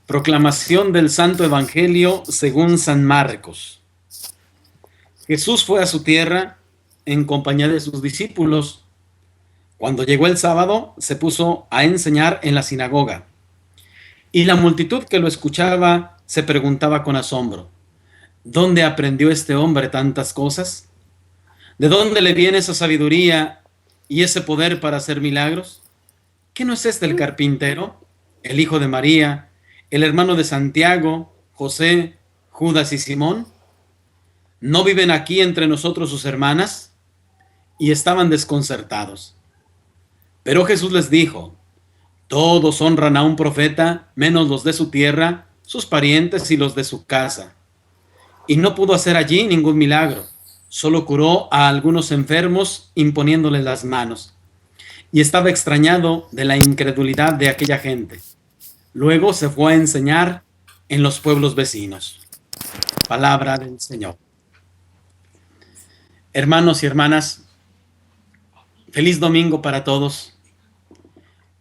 Proclamación del Santo Evangelio según San Marcos. Jesús fue a su tierra en compañía de sus discípulos. Cuando llegó el sábado, se puso a enseñar en la sinagoga. Y la multitud que lo escuchaba se preguntaba con asombro: ¿dónde aprendió este hombre tantas cosas? ¿De dónde le viene esa sabiduría y ese poder para hacer milagros? ¿Qué no es este el carpintero, el hijo de María, el hermano de Santiago, José, Judas y Simón? ¿No viven aquí entre nosotros sus hermanas? Y estaban desconcertados. Pero Jesús les dijo: todos honran a un profeta, menos los de su tierra, sus parientes y los de su casa. Y no pudo hacer allí ningún milagro, solo curó a algunos enfermos imponiéndoles las manos. Y estaba extrañado de la incredulidad de aquella gente. Luego se fue a enseñar en los pueblos vecinos. Palabra del Señor. Hermanos y hermanas, feliz domingo para todos.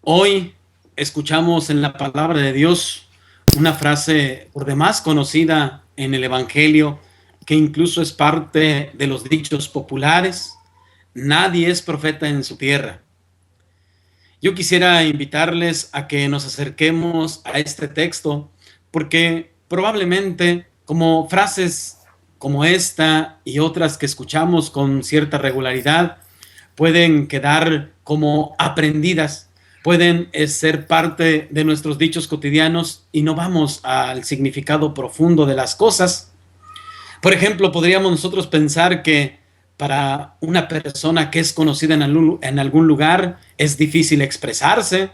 Hoy escuchamos en la palabra de Dios una frase por demás conocida en el Evangelio, que incluso es parte de los dichos populares: nadie es profeta en su tierra. Yo quisiera invitarles a que nos acerquemos a este texto, porque probablemente, como frases como esta y otras que escuchamos con cierta regularidad, pueden quedar como aprendidas, pueden ser parte de nuestros dichos cotidianos y no vamos al significado profundo de las cosas. Por ejemplo, podríamos nosotros pensar que para una persona que es conocida en algún lugar es difícil expresarse.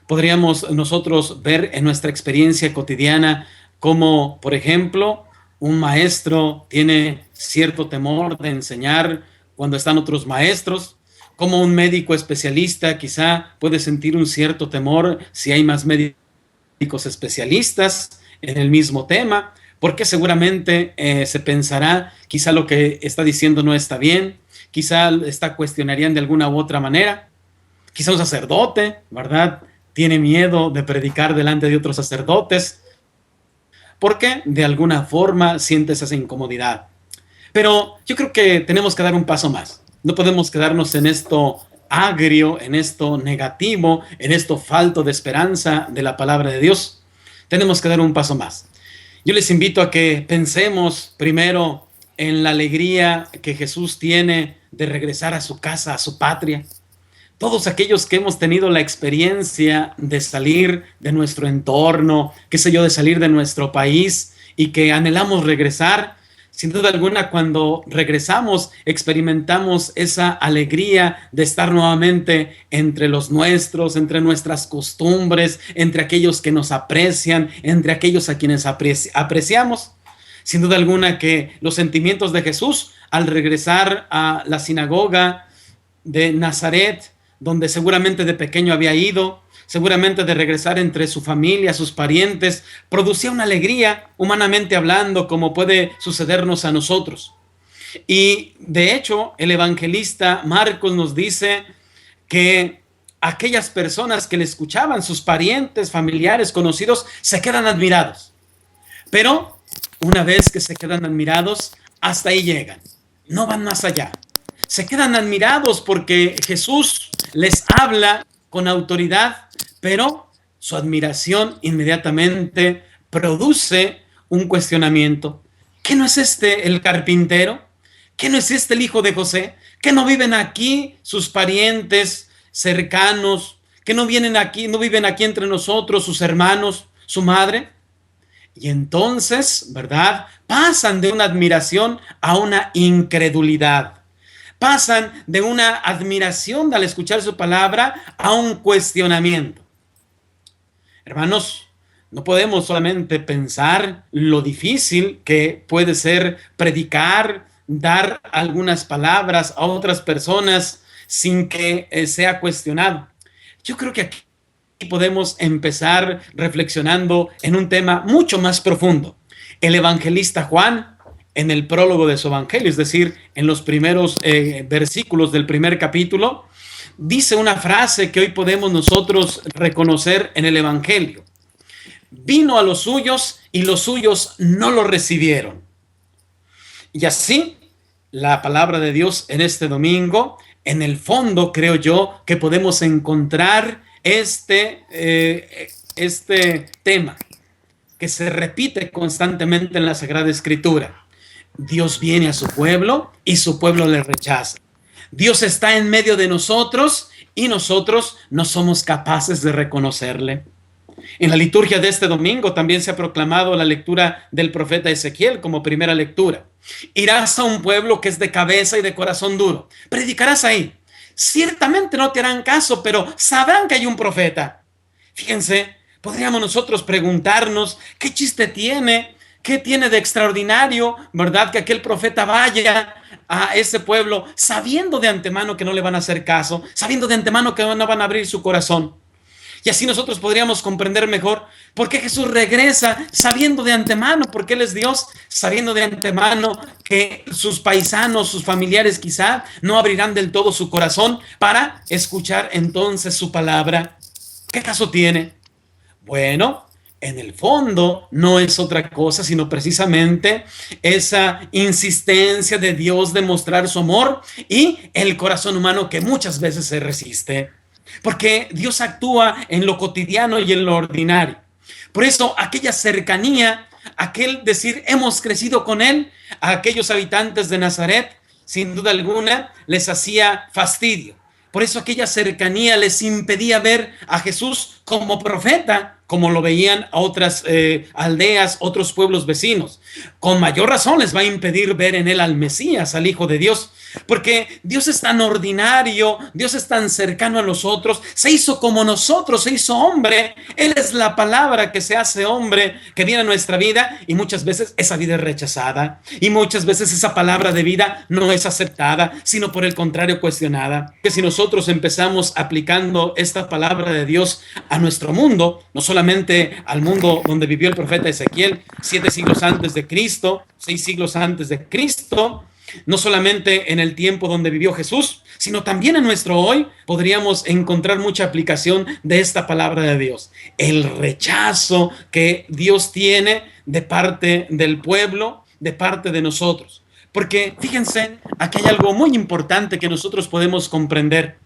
Podríamos nosotros ver en nuestra experiencia cotidiana cómo, por ejemplo, un maestro tiene cierto temor de enseñar cuando están otros maestros, como un médico especialista quizá puede sentir un cierto temor si hay más médicos especialistas en el mismo tema, porque seguramente se pensará, quizá lo que está diciendo no está bien, quizá cuestionarían de alguna u otra manera. Quizá un sacerdote, ¿verdad?, tiene miedo de predicar delante de otros sacerdotes, porque de alguna forma sientes esa incomodidad. Pero yo creo que tenemos que dar un paso más. No podemos quedarnos en esto agrio, en esto negativo, en esto falto de esperanza de la palabra de Dios. Tenemos que dar un paso más. Yo les invito a que pensemos primero en la alegría que Jesús tiene de regresar a su casa, a su patria. Todos aquellos que hemos tenido la experiencia de salir de nuestro entorno, qué sé yo, de salir de nuestro país y que anhelamos regresar, sin duda alguna, cuando regresamos, experimentamos esa alegría de estar nuevamente entre los nuestros, entre nuestras costumbres, entre aquellos que nos aprecian, entre aquellos a quienes apreciamos. Sin duda alguna que los sentimientos de Jesús al regresar a la sinagoga de Nazaret, donde seguramente de pequeño había ido, seguramente de regresar entre su familia, sus parientes, producía una alegría, humanamente hablando, como puede sucedernos a nosotros. Y de hecho, el evangelista Marcos nos dice que aquellas personas que le escuchaban, sus parientes, familiares, conocidos, se quedan admirados. Pero una vez que se quedan admirados, hasta ahí llegan, no van más allá. Se quedan admirados porque Jesús les habla con autoridad, pero su admiración inmediatamente produce un cuestionamiento. ¿Qué no es este el carpintero? ¿Qué no es este el hijo de José? ¿Qué no viven aquí sus parientes cercanos? ¿Qué no vienen aquí, no viven aquí entre nosotros sus hermanos, su madre? Y entonces, ¿verdad?, pasan de una admiración a una incredulidad. Pasan de una admiración al escuchar su palabra a un cuestionamiento. Hermanos, no podemos solamente pensar lo difícil que puede ser predicar, dar algunas palabras a otras personas sin que sea cuestionado. Yo creo que aquí podemos empezar reflexionando en un tema mucho más profundo. El evangelista Juan, en el prólogo de su evangelio, es decir, en los primeros versículos del primer capítulo, dice una frase que hoy podemos nosotros reconocer en el evangelio. vino a los suyos y los suyos no lo recibieron. Y así, la palabra de Dios en este domingo, en el fondo creo yo que podemos encontrar este tema que se repite constantemente en la Sagrada Escritura. Dios viene a su pueblo y su pueblo le rechaza. Dios está en medio de nosotros y nosotros no somos capaces de reconocerle. En la liturgia de este domingo también se ha proclamado la lectura del profeta Ezequiel como primera lectura. Irás a un pueblo que es de cabeza y de corazón duro. Predicarás ahí. Ciertamente no te harán caso, pero sabrán que hay un profeta. Fíjense, podríamos nosotros preguntarnos qué chiste tiene, qué tiene de extraordinario, ¿verdad? Que aquel profeta vaya a ese pueblo sabiendo de antemano que no le van a hacer caso, sabiendo de antemano que no van a abrir su corazón. Y así nosotros podríamos comprender mejor por qué Jesús regresa sabiendo de antemano, porque Él es Dios, sabiendo de antemano que sus paisanos, sus familiares quizá no abrirán del todo su corazón para escuchar entonces su palabra. ¿Qué caso tiene? Bueno, en el fondo no es otra cosa sino precisamente esa insistencia de Dios de mostrar su amor y el corazón humano que muchas veces se resiste. Porque Dios actúa en lo cotidiano y en lo ordinario. Por eso aquella cercanía, aquel decir hemos crecido con Él, a aquellos habitantes de Nazaret, sin duda alguna, les hacía fastidio. Por eso aquella cercanía les impedía ver a Jesús como profeta, como lo veían a otras aldeas, otros pueblos vecinos. Con mayor razón les va a impedir ver en Él al Mesías, al Hijo de Dios. Porque Dios es tan ordinario, Dios es tan cercano a nosotros, se hizo como nosotros, se hizo hombre. Él es la palabra que se hace hombre, que viene a nuestra vida y muchas veces esa vida es rechazada y muchas veces esa palabra de vida no es aceptada, sino por el contrario cuestionada. Que si nosotros empezamos aplicando esta palabra de Dios a nuestro mundo, no solamente al mundo donde vivió el profeta Ezequiel 7 siglos antes de Cristo, 6 siglos antes de Cristo, no solamente en el tiempo donde vivió Jesús, sino también en nuestro hoy podríamos encontrar mucha aplicación de esta palabra de Dios. El rechazo que Dios tiene de parte del pueblo, de parte de nosotros. Porque fíjense, aquí hay algo muy importante que nosotros podemos comprender.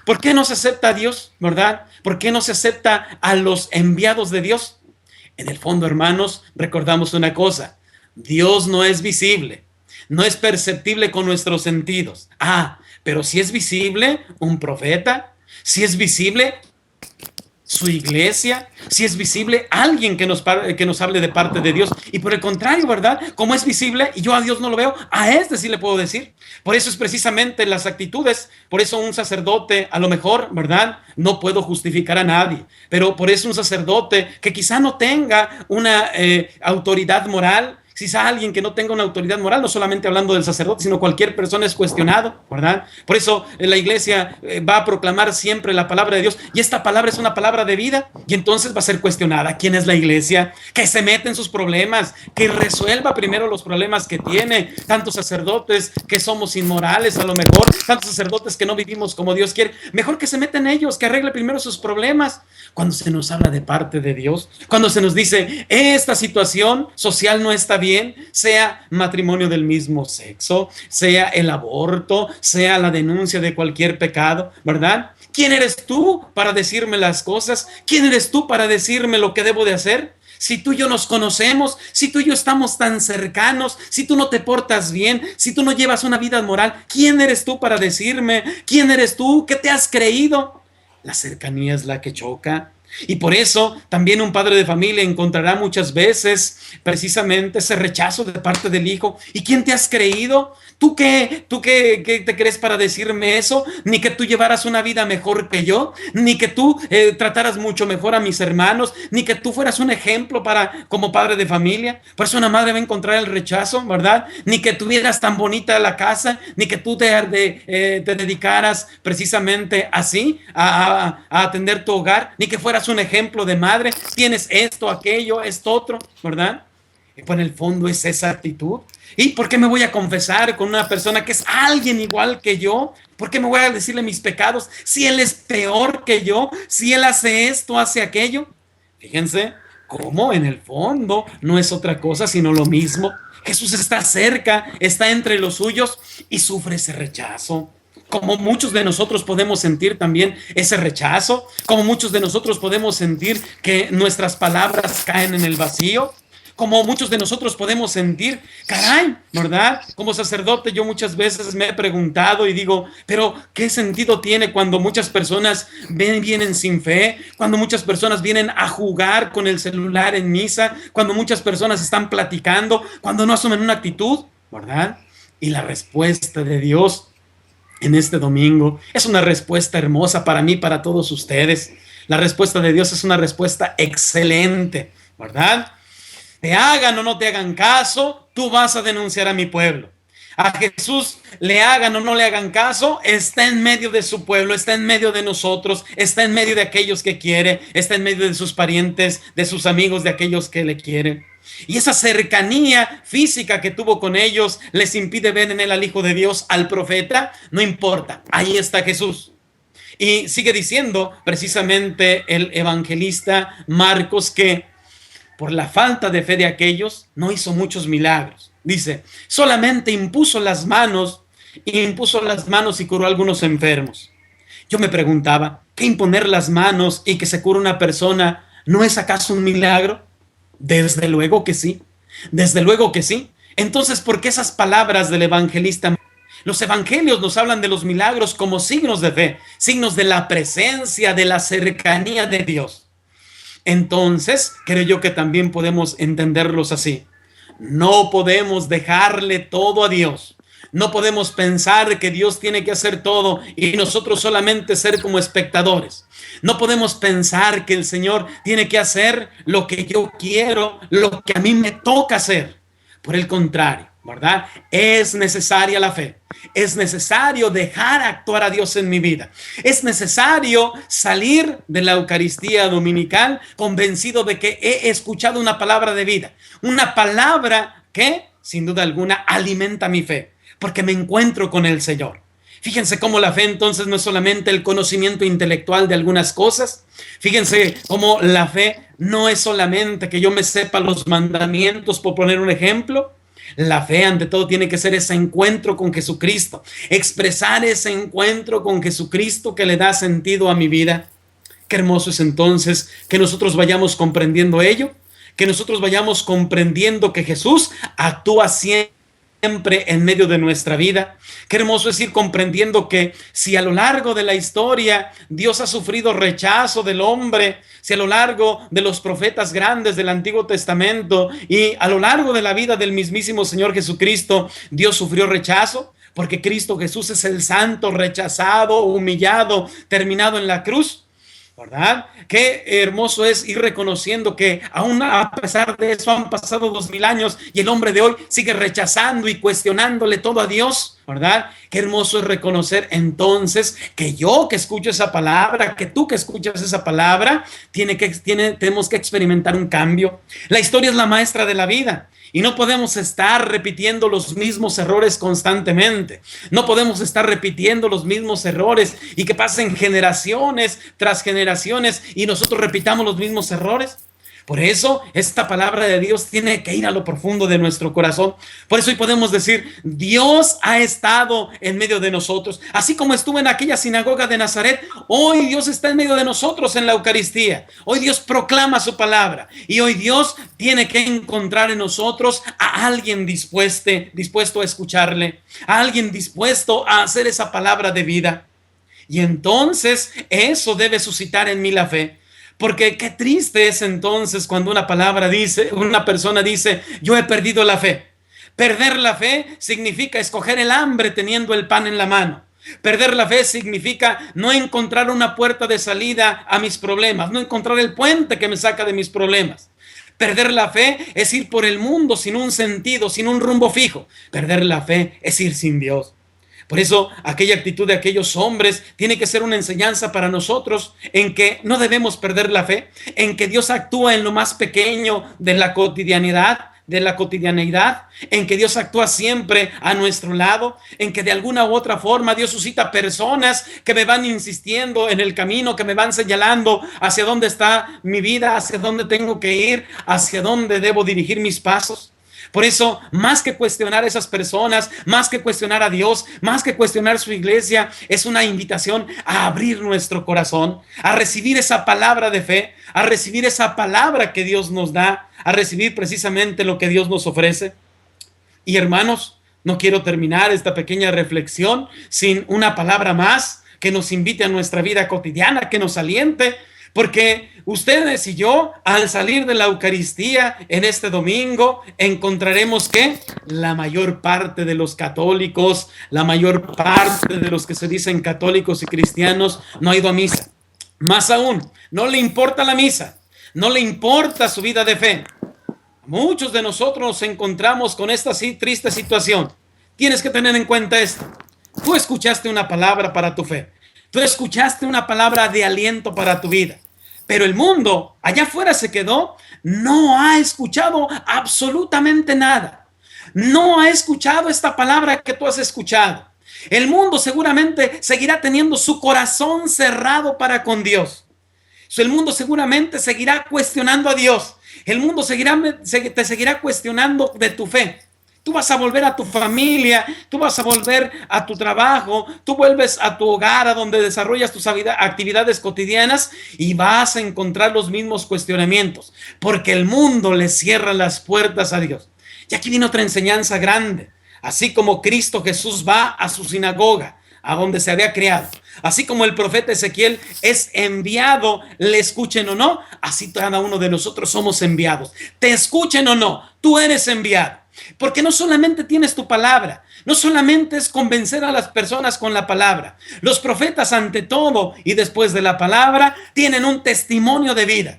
¿Por qué no se acepta a Dios, verdad? ¿Por qué no se acepta a los enviados de Dios? En el fondo, hermanos, recordamos una cosa. Dios no es visible. No es perceptible con nuestros sentidos. Pero si es visible un profeta, si es visible su iglesia, si es visible alguien que nos hable de parte de Dios. Y por el contrario, ¿verdad? Como es visible y yo a Dios no lo veo, a este sí le puedo decir. Por eso es precisamente las actitudes, por eso un sacerdote, a lo mejor, ¿verdad? No puedo justificar a nadie, pero por eso un sacerdote que quizá no tenga una autoridad moral, quizá alguien que no tenga una autoridad moral, no solamente hablando del sacerdote, sino cualquier persona es cuestionado, ¿verdad? Por eso la iglesia va a proclamar siempre la palabra de Dios, y esta palabra es una palabra de vida, y entonces va a ser cuestionada. ¿Quién es la iglesia? Que se mete en sus problemas, que resuelva primero los problemas que tiene. Tantos sacerdotes que somos inmorales, a lo mejor, tantos sacerdotes que no vivimos como Dios quiere, mejor que se metan ellos, que arregle primero sus problemas. Cuando se nos habla de parte de Dios, cuando se nos dice, esta situación social no está bien, sea matrimonio del mismo sexo, sea el aborto, sea la denuncia de cualquier pecado, ¿verdad? ¿Quién eres tú para decirme las cosas? ¿Quién eres tú para decirme lo que debo de hacer? Si tú y yo nos conocemos, si tú y yo estamos tan cercanos, si tú no te portas bien, si tú no llevas una vida moral, ¿quién eres tú para decirme? ¿Quién eres tú? ¿Qué te has creído? La cercanía es la que choca. Y por eso también un padre de familia encontrará muchas veces precisamente ese rechazo de parte del hijo. ¿Y quién te has creído? ¿Tú qué te crees para decirme eso? Ni que tú llevaras una vida mejor que yo, ni que tú trataras mucho mejor a mis hermanos, ni que tú fueras un ejemplo como padre de familia. Por eso una madre va a encontrar el rechazo, ¿verdad? Ni que tuvieras tan bonita la casa, ni que tú te dedicaras precisamente así a atender tu hogar, ni que fueras un ejemplo de madre. Tienes esto, aquello, esto otro, ¿verdad? Y por el fondo es esa actitud. ¿Y por qué me voy a confesar con una persona que es alguien igual que yo? ¿Por qué me voy a decirle mis pecados si él es peor que yo? Si él hace esto, hace aquello. Fíjense ¿Cómo? En el fondo no es otra cosa sino lo mismo. Jesús está cerca, está entre los suyos y sufre ese rechazo. Como muchos de nosotros podemos sentir también ese rechazo, como muchos de nosotros podemos sentir que nuestras palabras caen en el vacío, como muchos de nosotros podemos sentir, caray, ¿verdad? Como sacerdote yo muchas veces me he preguntado y digo, pero ¿qué sentido tiene cuando muchas personas vienen sin fe? Cuando muchas personas vienen a jugar con el celular en misa, cuando muchas personas están platicando, cuando no asumen una actitud, ¿verdad? Y la respuesta de Dios en este domingo es una respuesta hermosa para mí, para todos ustedes. La respuesta de Dios es una respuesta excelente, ¿verdad? Te hagan o no te hagan caso, tú vas a denunciar a mi pueblo. A Jesús le hagan o no le hagan caso, está en medio de su pueblo, está en medio de nosotros, está en medio de aquellos que quiere, está en medio de sus parientes, de sus amigos, de aquellos que le quieren. Y esa cercanía física que tuvo con ellos les impide ver en él al Hijo de Dios, al profeta. No importa, ahí está Jesús. Y sigue diciendo precisamente el evangelista Marcos que por la falta de fe de aquellos no hizo muchos milagros. Dice, solamente impuso las manos y curó a algunos enfermos. Yo me preguntaba, ¿qué imponer las manos y que se cure una persona no es acaso un milagro? Desde luego que sí, desde luego que sí. Entonces, ¿por qué esas palabras del evangelista? Los evangelios nos hablan de los milagros como signos de fe, signos de la presencia, de la cercanía de Dios. Entonces, creo yo que también podemos entenderlos así. No podemos dejarle todo a Dios. No podemos pensar que Dios tiene que hacer todo y nosotros solamente ser como espectadores. No podemos pensar que el Señor tiene que hacer lo que yo quiero, lo que a mí me toca hacer. Por el contrario, ¿verdad? Es necesaria la fe. Es necesario dejar actuar a Dios en mi vida. Es necesario salir de la Eucaristía dominical convencido de que he escuchado una palabra de vida. Una palabra que, sin duda alguna, alimenta mi fe. Porque me encuentro con el Señor. Fíjense cómo la fe entonces no es solamente el conocimiento intelectual de algunas cosas. Fíjense cómo la fe no es solamente que yo me sepa los mandamientos, por poner un ejemplo. La fe ante todo tiene que ser ese encuentro con Jesucristo, expresar ese encuentro con Jesucristo que le da sentido a mi vida. Qué hermoso es entonces que nosotros vayamos comprendiendo ello, que nosotros vayamos comprendiendo que Jesús actúa siempre en medio de nuestra vida. Qué hermoso es ir comprendiendo que si a lo largo de la historia Dios ha sufrido rechazo del hombre, si a lo largo de los profetas grandes del Antiguo Testamento y a lo largo de la vida del mismísimo Señor Jesucristo, Dios sufrió rechazo, porque Cristo Jesús es el santo rechazado, humillado, terminado en la cruz, ¿verdad? Qué hermoso es ir reconociendo que aún a pesar de eso han pasado 2000 años y el hombre de hoy sigue rechazando y cuestionándole todo a Dios, ¿verdad? Qué hermoso es reconocer entonces que yo que escucho esa palabra, que tú que escuchas esa palabra, tenemos que experimentar un cambio. La historia es la maestra de la vida. Y no podemos estar repitiendo los mismos errores constantemente. No podemos estar repitiendo los mismos errores y que pasen generaciones tras generaciones y nosotros repitamos los mismos errores. Por eso esta palabra de Dios tiene que ir a lo profundo de nuestro corazón. Por eso hoy podemos decir, Dios ha estado en medio de nosotros. Así como estuvo en aquella sinagoga de Nazaret, hoy Dios está en medio de nosotros en la Eucaristía. Hoy Dios proclama su palabra y hoy Dios tiene que encontrar en nosotros a alguien dispuesto a escucharle, a alguien dispuesto a hacer esa palabra de vida. Y entonces eso debe suscitar en mí la fe. Porque qué triste es entonces cuando una persona dice, yo he perdido la fe. Perder la fe significa escoger el hambre teniendo el pan en la mano. Perder la fe significa no encontrar una puerta de salida a mis problemas, no encontrar el puente que me saca de mis problemas. Perder la fe es ir por el mundo sin un sentido, sin un rumbo fijo. Perder la fe es ir sin Dios. Por eso aquella actitud de aquellos hombres tiene que ser una enseñanza para nosotros en que no debemos perder la fe, en que Dios actúa en lo más pequeño de la cotidianidad, de la cotidianeidad, en que Dios actúa siempre a nuestro lado, en que de alguna u otra forma Dios suscita personas que me van insistiendo en el camino, que me van señalando hacia dónde está mi vida, hacia dónde tengo que ir, hacia dónde debo dirigir mis pasos. Por eso, más que cuestionar a esas personas, más que cuestionar a Dios, más que cuestionar su iglesia, es una invitación a abrir nuestro corazón, a recibir esa palabra de fe, a recibir esa palabra que Dios nos da, a recibir precisamente lo que Dios nos ofrece. Y hermanos, no quiero terminar esta pequeña reflexión sin una palabra más que nos invite a nuestra vida cotidiana, que nos aliente, porque ustedes y yo, al salir de la Eucaristía en este domingo, encontraremos que la mayor parte de los católicos, la mayor parte de los que se dicen católicos y cristianos, no ha ido a misa. Más aún, no le importa la misa, no le importa su vida de fe. Muchos de nosotros nos encontramos con esta triste situación. Tienes que tener en cuenta esto. Tú escuchaste una palabra para tu fe. Tú escuchaste una palabra de aliento para tu vida. Pero el mundo allá afuera se quedó, no ha escuchado absolutamente nada. No ha escuchado esta palabra que tú has escuchado. El mundo seguramente seguirá teniendo su corazón cerrado para con Dios. El mundo seguramente seguirá cuestionando a Dios. El mundo te seguirá cuestionando de tu fe. Tú vas a volver a tu familia, tú vas a volver a tu trabajo, tú vuelves a tu hogar, a donde desarrollas tus actividades cotidianas y vas a encontrar los mismos cuestionamientos, porque el mundo le cierra las puertas a Dios. Y aquí viene otra enseñanza grande. Así como Cristo Jesús va a su sinagoga, a donde se había criado, así como el profeta Ezequiel es enviado, le escuchen o no, así cada uno de nosotros somos enviados. Te escuchen o no, tú eres enviado. Porque no solamente tienes tu palabra, no solamente es convencer a las personas con la palabra. Los profetas, ante todo y después de la palabra, tienen un testimonio de vida.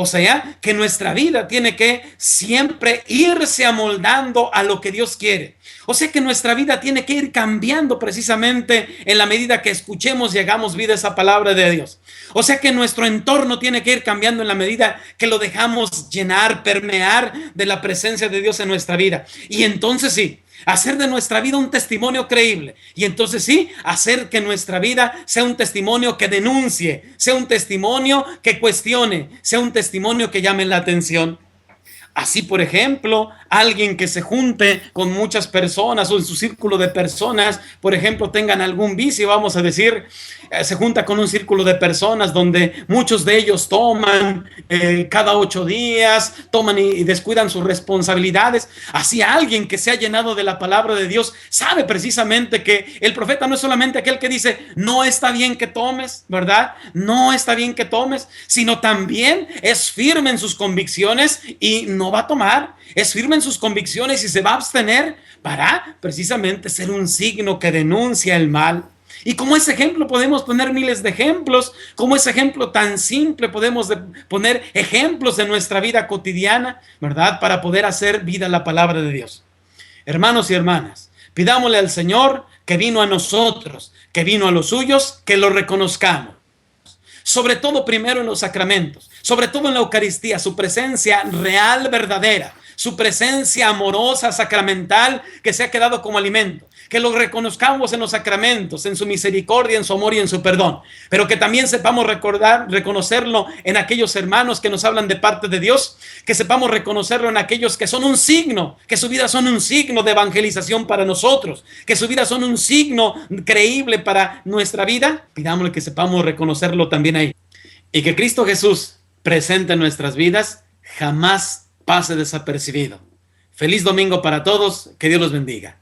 O sea, que nuestra vida tiene que siempre irse amoldando a lo que Dios quiere. O sea, que nuestra vida tiene que ir cambiando precisamente en la medida que escuchemos y hagamos vida esa palabra de Dios. O sea, que nuestro entorno tiene que ir cambiando en la medida que lo dejamos llenar, permear de la presencia de Dios en nuestra vida. Y entonces sí, hacer de nuestra vida un testimonio creíble. Y entonces sí, hacer que nuestra vida sea un testimonio que denuncie, sea un testimonio que cuestione, sea un testimonio que llame la atención. Así, por ejemplo, alguien que se junte con muchas personas o en su círculo de personas, por ejemplo, tengan algún vicio, vamos a decir, se junta con un círculo de personas donde muchos de ellos toman cada 8 días, toman y descuidan sus responsabilidades. Así alguien que se ha llenado de la palabra de Dios sabe precisamente que el profeta no es solamente aquel que dice, no está bien que tomes, ¿verdad? No está bien que tomes, sino también es firme en sus convicciones y no va a tomar, es firme en sus convicciones y se va a abstener para precisamente ser un signo que denuncia el mal. Y como ese ejemplo podemos poner miles de ejemplos, como ese ejemplo tan simple podemos poner ejemplos de nuestra vida cotidiana, ¿verdad? Para poder hacer vida la palabra de Dios. Hermanos y hermanas, pidámosle al Señor que vino a nosotros, que vino a los suyos, que lo reconozcamos. Sobre todo primero en los sacramentos, sobre todo en la Eucaristía, su presencia real, verdadera, su presencia amorosa, sacramental, que se ha quedado como alimento. Que lo reconozcamos en los sacramentos, en su misericordia, en su amor y en su perdón. Pero que también sepamos reconocerlo en aquellos hermanos que nos hablan de parte de Dios, que sepamos reconocerlo en aquellos que son un signo, que su vida son un signo de evangelización para nosotros, que su vida son un signo creíble para nuestra vida. Pidámosle que sepamos reconocerlo también ahí. Y que Cristo Jesús, presente en nuestras vidas, jamás pase desapercibido. Feliz domingo para todos, que Dios los bendiga.